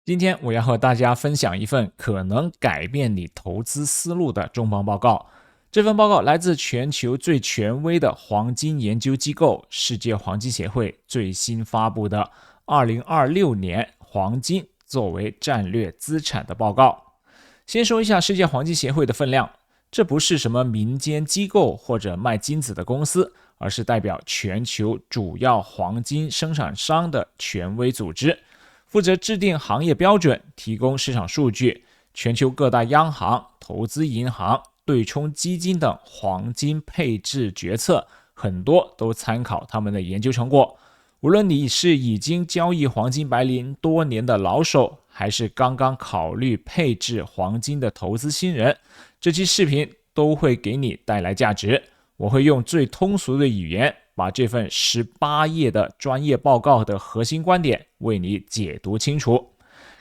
今天我要和大家分享一份可能改变你投资思路的重磅报告。这份报告来自全球最权威的黄金研究机构世界黄金协会最新发布的2026年黄金作为战略资产的报告。先说一下世界黄金协会的分量，这不是什么民间机构或者卖金子的公司，而是代表全球主要黄金生产商的权威组织，负责制定行业标准，提供市场数据。全球各大央行、投资银行、对冲基金等黄金配置决策，很多都参考他们的研究成果。无论你是已经交易黄金白银多年的老手，还是刚刚考虑配置黄金的投资新人，这期视频都会给你带来价值。我会用最通俗的语言，把这份18页的专业报告的核心观点为你解读清楚。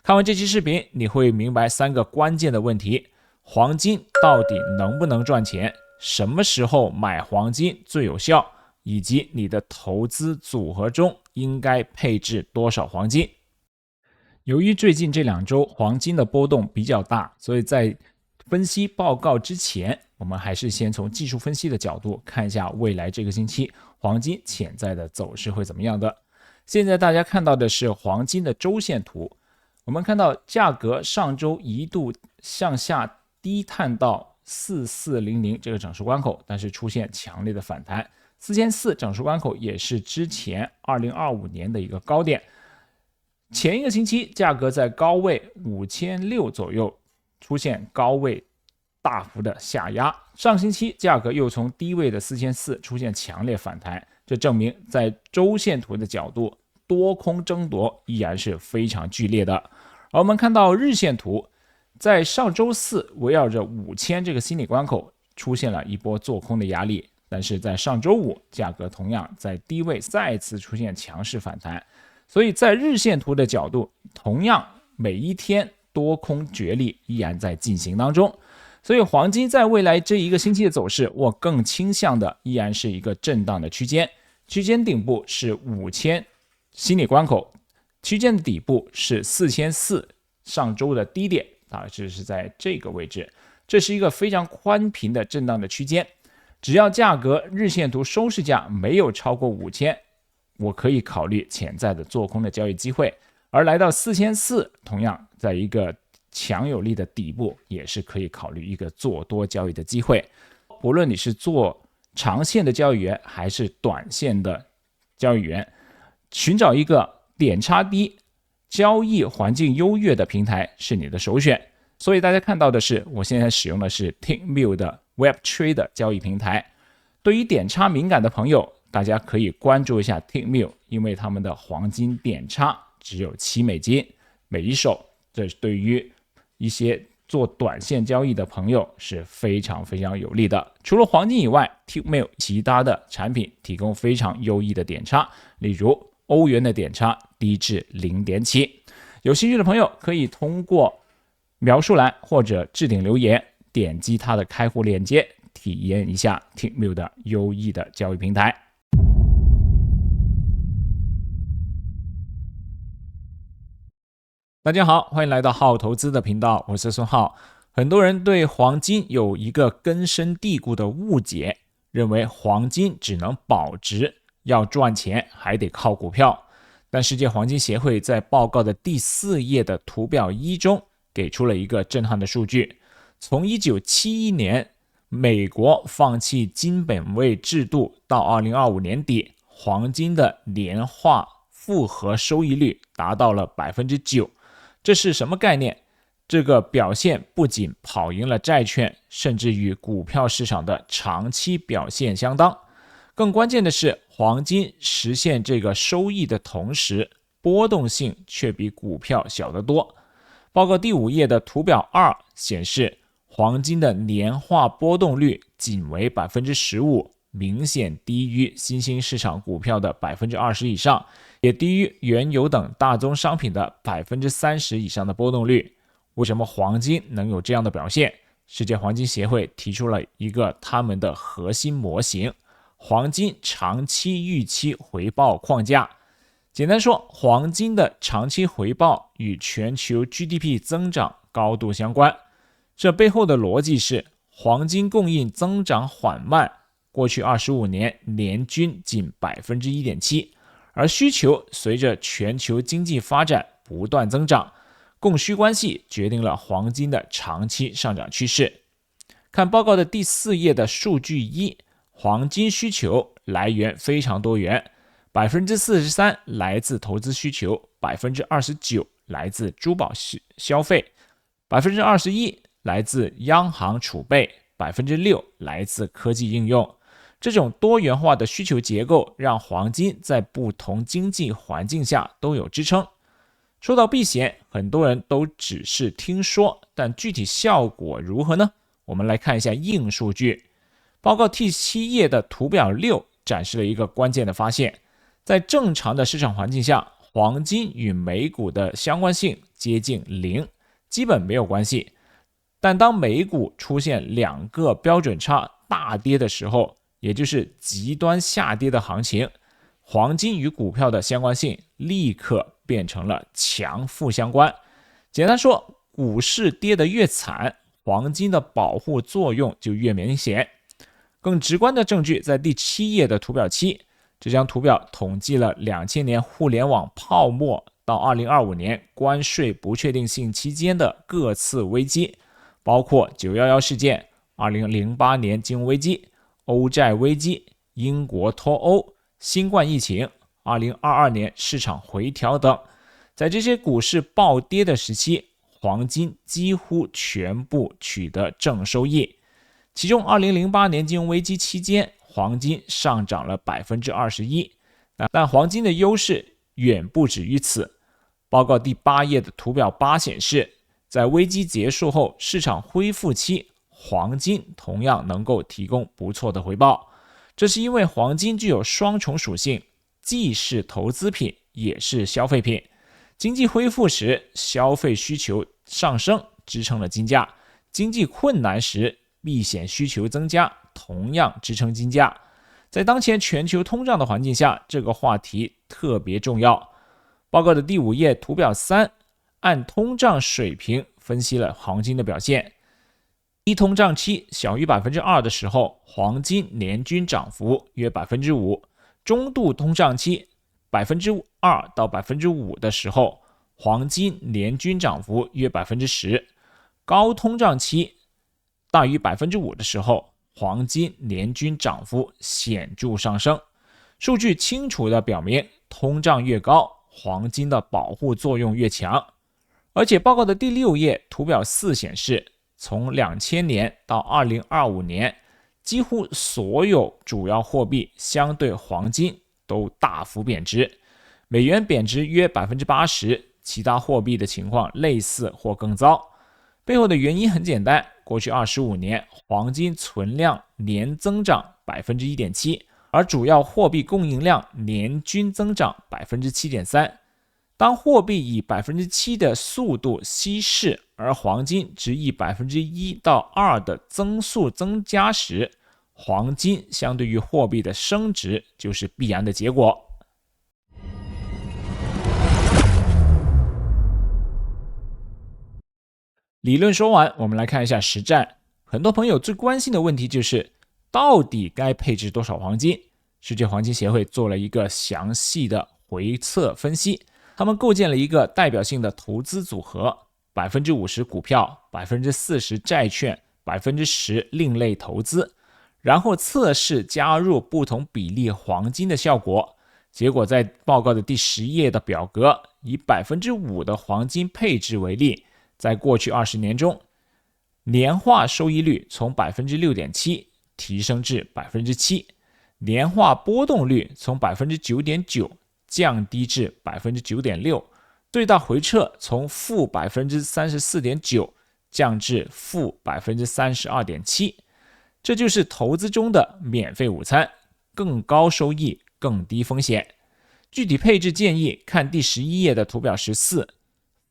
看完这期视频，你会明白3个关键的问题：黄金到底能不能赚钱？什么时候买黄金最有效？以及你的投资组合中应该配置多少黄金？由于最近这2周黄金的波动比较大，所以在分析报告之前，我们还是先从技术分析的角度看一下未来这个星期黄金潜在的走势会怎么样的。现在大家看到的是黄金的周线图，我们看到价格上周一度向下低探到4400这个整数关口，但是出现强烈的反弹。4400整数关口也是之前2025年的一个高点。前一个星期价格在高位5600左右出现高位大幅的下压，上星期价格又从低位的4400出现强烈反弹，这证明在周线图的角度，多空争夺依然是非常剧烈的。而我们看到日线图，在上周四围绕着5000这个心理关口出现了一波做空的压力，但是在上周五价格同样在低位再次出现强势反弹，所以在日线图的角度，同样每一天多空角力依然在进行当中。所以黄金在未来这一个星期的走势，我更倾向的依然是一个震荡的区间，区间顶部是5000心理关口，区间的底部是4400上周的低点，大致是在这个位置，这是一个非常宽频的震荡的区间。只要价格日线图收市价没有超过5000，我可以考虑潜在的做空的交易机会，而来到4400，同样在一个强有力的底部，也是可以考虑一个做多交易的机会。不论你是做长线的交易员还是短线的交易员，寻找一个点差低、交易环境优越的平台是你的首选。所以大家看到的是，我现在使用的是 Tickmill 的 Web3 交易平台。对于点差敏感的朋友，大家可以关注一下 Tickmill， 因为他们的黄金点差只有$7每一手，这对于一些做短线交易的朋友是非常非常有利的。除了黄金以外， Tickmill 其他的产品提供非常优异的点差，例如欧元的点差低至 0.7。 有兴趣的朋友可以通过描述栏或者置顶留言，点击它的开户链接，体验一下 Tickmill 的优异的交易平台。大家好，欢迎来到浩投资的频道，我是孙浩。很多人对黄金有一个根深蒂固的误解，认为黄金只能保值，要赚钱还得靠股票。但世界黄金协会在报告的第4页的图表1中给出了一个震撼的数据，从1971年美国放弃金本位制度到2025年底，黄金的年化复合收益率达到了 9%。 这是什么概念？这个表现不仅跑赢了债券，甚至与股票市场的长期表现相当。更关键的是，黄金实现这个收益的同时，波动性却比股票小得多。报告第5页的图表2显示，黄金的年化波动率仅为 15%， 明显低于新兴市场股票的 20% 以上，也低于原油等大宗商品的 30% 以上的波动率。为什么黄金能有这样的表现？世界黄金协会提出了一个他们的核心模型，黄金长期预期回报框架。简单说，黄金的长期回报与全球 GDP 增长高度相关。这背后的逻辑是，黄金供应增长缓慢，过去25年年均仅 1.7%， 而需求随着全球经济发展不断增长，供需关系决定了黄金的长期上涨趋势。看报告的第4页的数据1，黄金需求来源非常多元， 43% 来自投资需求， 29% 来自珠宝消费， 21% 来自央行储备， 6% 来自科技应用。这种多元化的需求结构让黄金在不同经济环境下都有支撑。说到避险，很多人都只是听说，但具体效果如何呢？我们来看一下硬数据。报告第7页的图表6展示了一个关键的发现，在正常的市场环境下，黄金与美股的相关性接近0，基本没有关系。但当美股出现2个标准差大跌的时候，也就是极端下跌的行情，黄金与股票的相关性立刻变成了强负相关。简单说，股市跌得越惨，黄金的保护作用就越明显。更直观的证据在第7页的图表7，这张图表统计了2000年互联网泡沫到2025年关税不确定性期间的各次危机，包括911事件、2008年金融危机、欧债危机、英国脱欧、新冠疫情、2022年市场回调等。在这些股市暴跌的时期，黄金几乎全部取得正收益。其中2008年金融危机期间，黄金上涨了 21%， 但黄金的优势远不止于此。报告第8页的图表8显示，在危机结束后市场恢复期，黄金同样能够提供不错的回报。这是因为黄金具有双重属性，既是投资品也是消费品。经济恢复时，消费需求上升支撑了金价；经济困难时，避险需求增加，同样支撑金价。在当前全球通胀的环境下，这个话题特别重要。报告的第5页图表3按通胀水平分析了黄金的表现。低通胀期小于 2% 的时候，黄金年均涨幅约 5%； 中度通胀期 2% 到 5% 的时候，黄金年均涨幅约 10%； 高通胀期大于 5% 的时候，黄金年均涨幅显著上升。数据清楚地表明，通胀越高，黄金的保护作用越强。而且报告的第6页图表4显示，从2000年到2025年，几乎所有主要货币相对黄金都大幅贬值，美元贬值约 80%， 其他货币的情况类似或更糟。背后的原因很简单，过去25年黄金存量年增长 1.7%， 而主要货币供应量年均增长 7.3%。 当货币以 7% 的速度稀释，而黄金只以 1% 到 2% 的增速增加时，黄金相对于货币的升值就是必然的结果。理论说完，我们来看一下实战。很多朋友最关心的问题就是，到底该配置多少黄金？世界黄金协会做了一个详细的回测分析，他们构建了一个代表性的投资组合， 50% 股票， 40% 债券， 10% 另类投资，然后测试加入不同比例黄金的效果。结果在报告的第10页的表格，以 5% 的黄金配置为例，在过去20年中，年化收益率从 6.7% 提升至 7%， 年化波动率从 9.9% 降低至 9.6%， 最大回撤从负 34.9% 降至负 32.7%。 这就是投资中的免费午餐，更高收益，更低风险。具体配置建议看第11页的图表14。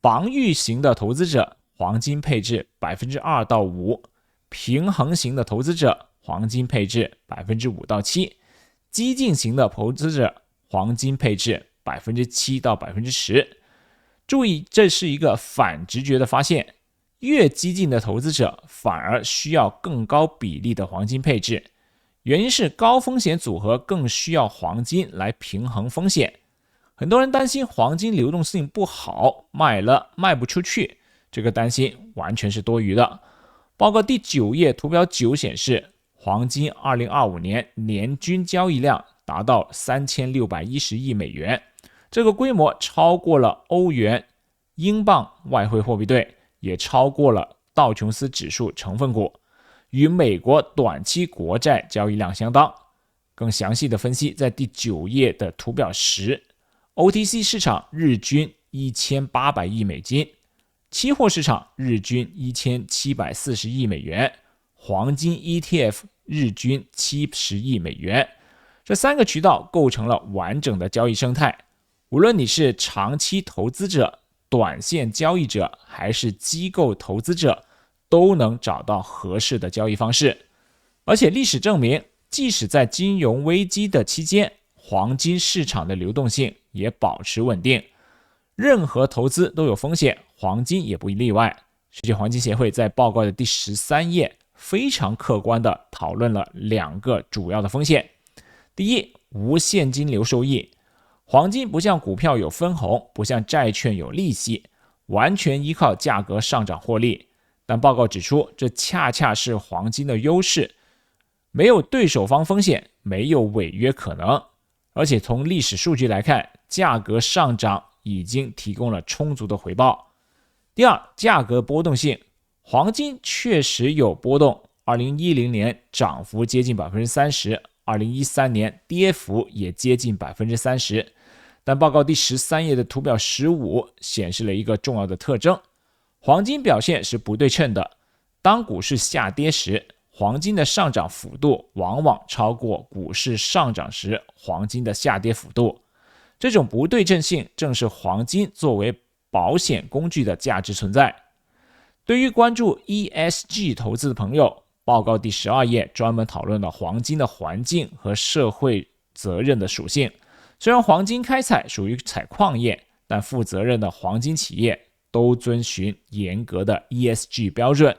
防御型的投资者，黄金配置 2% 到 5%； 平衡型的投资者，黄金配置 5% 到 7%； 激进型的投资者，黄金配置7%到10%。注意，这是一个反直觉的发现，越激进的投资者反而需要更高比例的黄金配置，原因是高风险组合更需要黄金来平衡风险。很多人担心黄金流动性不好，卖了卖不出去，这个担心完全是多余的。报告第9页图表9显示，黄金2025年年均交易量达到3610亿美元，这个规模超过了欧元、英镑外汇货币对，也超过了道琼斯指数成分股，与美国短期国债交易量相当。更详细的分析在第9页的图表10， OTC 市场日均1800亿美金，期货市场日均1740亿美元，黄金 ETF 日均70亿美元。这3个渠道构成了完整的交易生态，无论你是长期投资者、短线交易者还是机构投资者，都能找到合适的交易方式。而且历史证明，即使在金融危机的期间，黄金市场的流动性也保持稳定。任何投资都有风险，黄金也不例外。世界黄金协会在报告的第13页非常客观地讨论了2个主要的风险。第一，无现金流收益。黄金不像股票有分红，不像债券有利息，完全依靠价格上涨获利。但报告指出，这恰恰是黄金的优势，没有对手方风险，没有违约可能。而且从历史数据来看，价格上涨已经提供了充足的回报。第二，价格波动性。黄金确实有波动，2010年涨幅接近 30%， 2013年跌幅也接近 30%。但报告第13页的图表15显示了一个重要的特征，黄金表现是不对称的。当股市下跌时，黄金的上涨幅度往往超过股市上涨时黄金的下跌幅度。这种不对称性正是黄金作为保险工具的价值存在。对于关注 ESG 投资的朋友，报告第12页专门讨论了黄金的环境和社会责任的属性。虽然黄金开采属于采矿业，但负责任的黄金企业都遵循严格的 ESG 标准。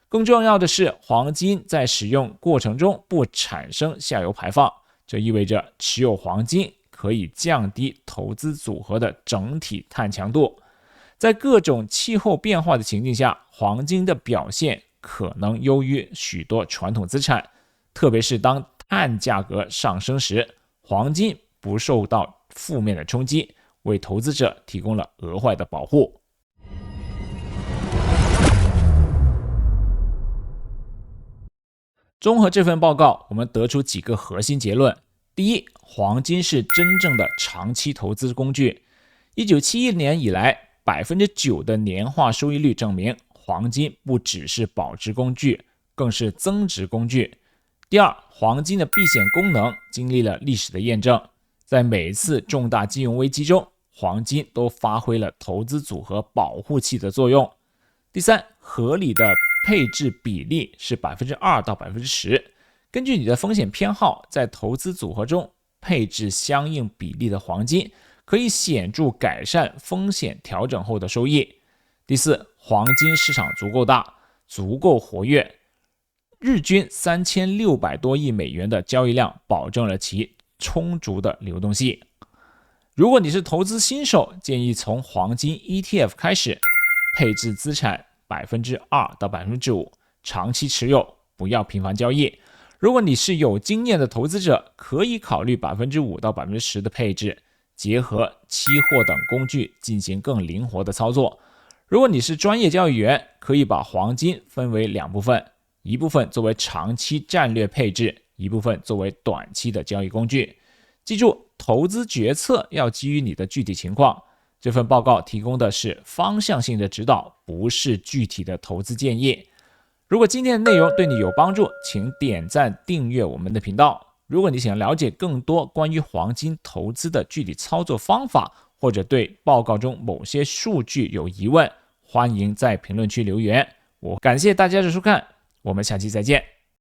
更重要的是，黄金在使用过程中不产生下游排放，这意味着持有黄金可以降低投资组合的整体碳强度。在各种气候变化的情境下，黄金的表现可能优于许多传统资产，特别是当碳价格上升时，黄金不受到负面的冲击，为投资者提供了额外的保护。综合这份报告，我们得出几个核心结论。第一，黄金是真正的长期投资工具。1971年以来，9% 的年化收益率证明，黄金不只是保值工具，更是增值工具。第二，黄金的避险功能经历了历史的验证，在每一次重大金融危机中，黄金都发挥了投资组合保护器的作用。第三，合理的配置比例是 2% 到 10%， 根据你的风险偏好，在投资组合中配置相应比例的黄金，可以显著改善风险调整后的收益。第四，黄金市场足够大，足够活跃，日均3600多亿美元的交易量保证了其充足的流动性。如果你是投资新手，建议从黄金 ETF 开始，配置资产 2% 到 5%， 长期持有，不要频繁交易。如果你是有经验的投资者，可以考虑 5% 到 10% 的配置，结合期货等工具进行更灵活的操作。如果你是专业交易员，可以把黄金分为2部分，一部分作为长期战略配置，一部分作为短期的交易工具。记住，投资决策要基于你的具体情况。这份报告提供的是方向性的指导，不是具体的投资建议。如果今天的内容对你有帮助，请点赞订阅我们的频道。如果你想了解更多关于黄金投资的具体操作方法，或者对报告中某些数据有疑问，欢迎在评论区留言。我感谢大家的收看，我们下期再见。